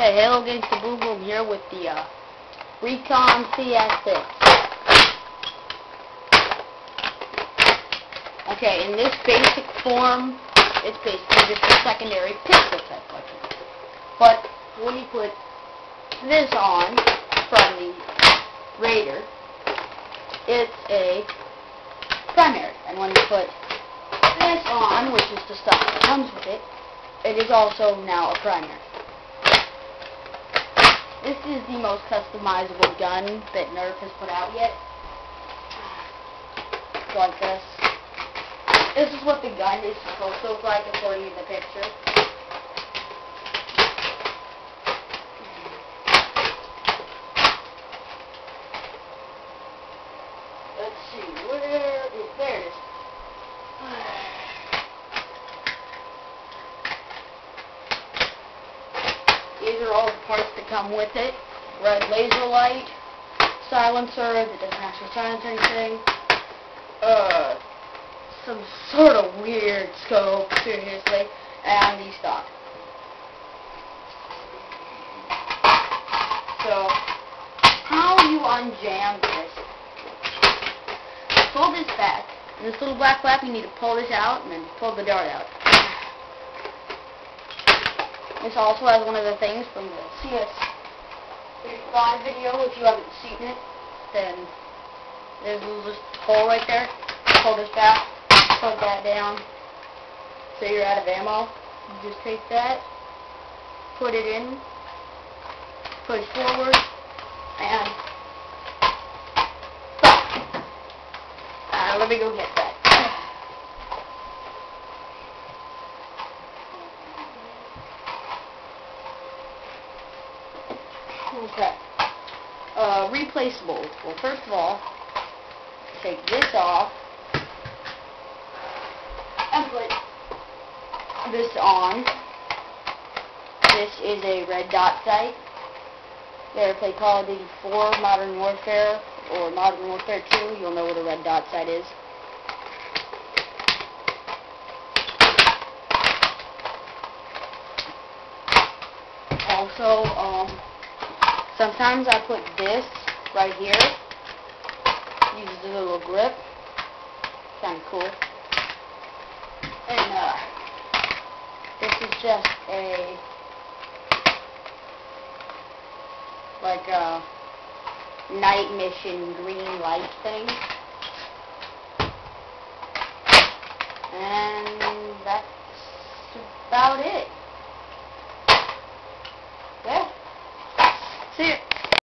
Hey, hello again, Kaboom here with the Recon CS6. Okay, in this basic form, it's basically just a secondary pistol type weapon. But when you put this on from the Raider, it's a primary. And when you put this on, which is the stuff that comes with it, it is also now a primary. This is the most customizable gun that Nerf has put out yet. It's like this. This is what the gun is supposed to look like according to the picture. Let's see, there it is. These are all the parts that come with it. Red laser light, silencer that doesn't actually silence anything, some sort of weird scope, seriously, and the stock. So, how you unjam this? Pull this back, and this little black flap, you need to pull this out, and then pull the dart out. This also has one of the things from the CS35 video. If you haven't seen it, then there's a little hole right there. Pull this back, plug that down. Say you're out of ammo. You just take that, put it in, push forward, and let me go get that. Okay. Replaceable. Well, first of all, take this off and put this on. This is a red dot sight. If you ever play Call of Duty 4, Modern Warfare, or Modern Warfare 2, you'll know what a red dot sight is. Also, sometimes I put this right here. Uses a little grip. Kind of cool. And this is just a night mission green light thing. And that's about it. Yeah. See ya.